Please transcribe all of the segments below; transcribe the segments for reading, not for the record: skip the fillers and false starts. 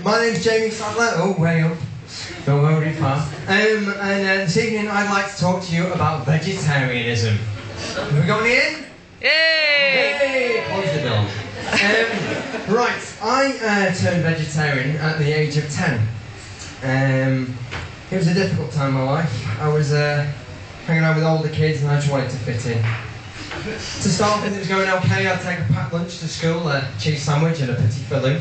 My name's Jamie Sadler. Oh, way up. Don't go very far. And this evening I'd like to talk to you about vegetarianism. Have we got any in? Yay! Hey! Close the door. Right, I turned vegetarian at the age of 10. It was a difficult time in my life. I was hanging out with older kids and I just wanted to fit in. To start with, it was going okay. I'd take a packed lunch to school, a cheese sandwich and a petit filou.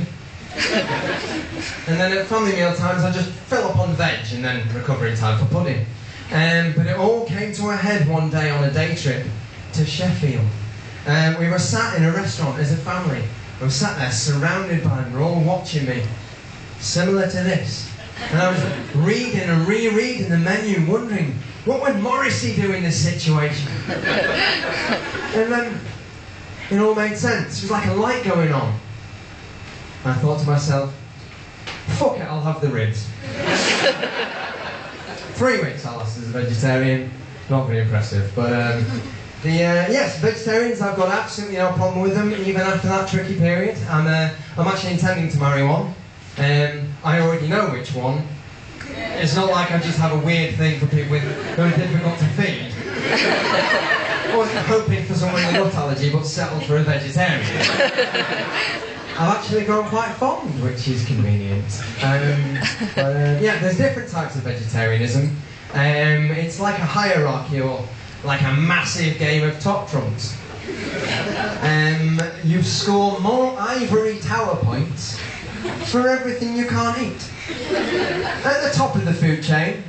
And then at family meal times, I'd just fill up on veg and then recovery time for pudding. But it all came to a head one day on a day trip to Sheffield. We were sat in a restaurant as a family. We were sat there surrounded by them, all watching me, similar to this. And I was reading and rereading the menu, wondering, what would Morrissey do in this situation? And then it all made sense. It was like a light going on. I thought to myself, fuck it, I'll have the ribs. 3 weeks I lasted as a vegetarian. Not very impressive, but yes, vegetarians, I've got absolutely no problem with them, even after that tricky period. I'm actually intending to marry one. I already know which one. It's not like I just have a weird thing for people who are difficult to feed. I wasn't hoping for someone with a nut allergy, but settled for a vegetarian. I've actually grown quite fond, which is convenient. Yeah, there's different types of vegetarianism. It's like a hierarchy, or like a massive game of top trumps. You score more ivory tower points for everything you can't eat. At the top of the food chain,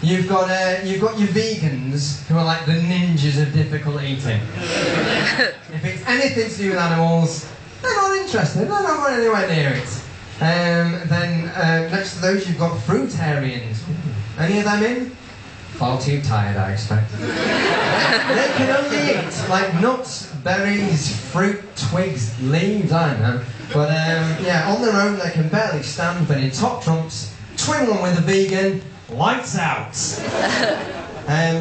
you've got your vegans, who are like the ninjas of difficult eating. If it's anything to do with animals, they're not interested, they're not going anywhere near it. Then next to those you've got fruitarians. Any of them in? Far too tired, I expect. They can only eat like nuts, berries, fruit, twigs, leaves, I don't know. But yeah, on their own they can barely stand, but in top trumps, twin one with a vegan, lights out.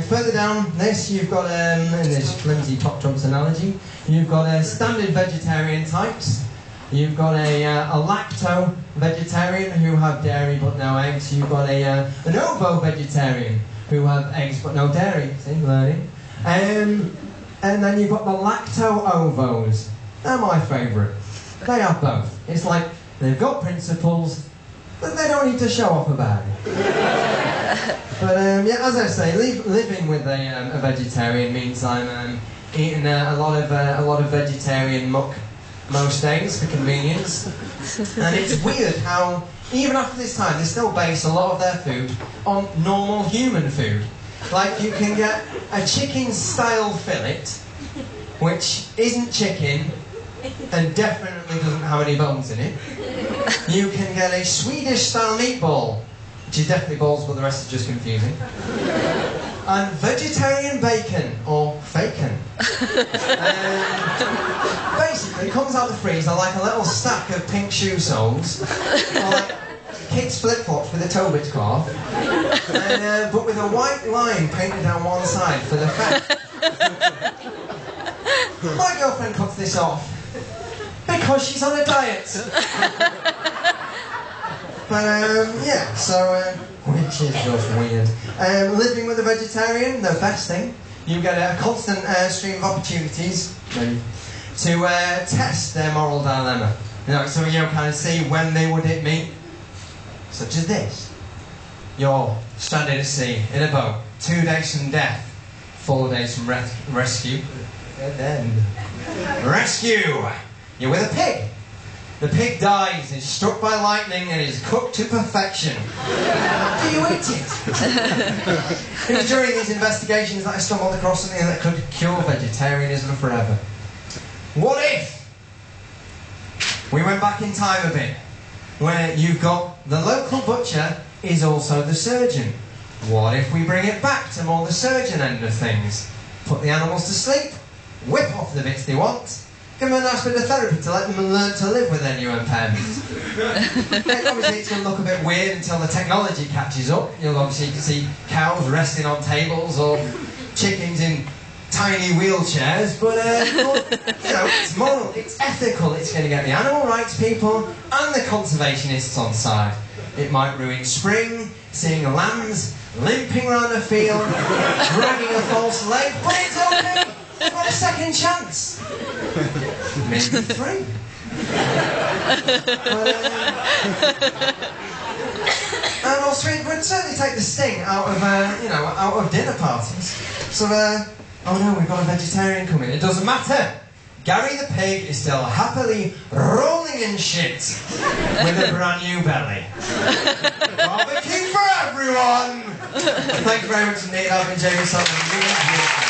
Further down this, you've got, in this flimsy top trumps analogy, you've got standard vegetarian types. You've got a lacto vegetarian who have dairy but no eggs. You've got an ovo vegetarian who have eggs but no dairy. See, learning. And then you've got the lacto ovos. They're my favourite. They have both. It's like they've got principles, but they don't need to show off about it. But yeah, as I say, living with a vegetarian means I'm eating a lot of vegetarian muck most days for convenience. And it's weird how even after this time they still base a lot of their food on normal human food. Like you can get a chicken style fillet, which isn't chicken and definitely doesn't have any bones in it. You can get a Swedish style meatball, which is definitely balls, but the rest is just confusing. And vegetarian bacon, or fakin. Basically, it comes out the freezer like a little stack of pink shoe soles, or like kids' flip-flops with a toe bit cloth, but with a white line painted down one side for the fat. My girlfriend cuts this off because she's on a diet. But yeah, so which is just weird. Living with a vegetarian, the best thing. You get a constant stream of opportunities to test their moral dilemma. You know, so you kind of see when they would eat meat, such as this. You're stranded at sea in a boat, 2 days from death, 4 days from rescue. Then rescue! You're with a pig. The pig dies, is struck by lightning, and is cooked to perfection. Do you eat it? It was during these investigations that I stumbled across something that could cure vegetarianism forever. What if we went back in time a bit, where you've got the local butcher is also the surgeon? What if we bring it back to more the surgeon end of things? Put the animals to sleep, whip off the bits they want, give them a nice bit of therapy to let them learn to live with their new impairments. Obviously it's going to look a bit weird until the technology catches up. You'll obviously see cows resting on tables or chickens in tiny wheelchairs, but you know, it's moral, it's ethical, it's going to get the animal rights people and the conservationists on side. It might ruin spring, seeing lambs limping around a field, dragging a false leg, but it's okay. We've got a second chance. Maybe 3. And also, it would certainly take the sting out of, you know, out of dinner parties. So, oh no, we've got a vegetarian coming. It doesn't matter. Gary the pig is still happily rolling in shit with a brand new belly. Barbecue for everyone! Thank you very much indeed. I've been Jamie Sadler.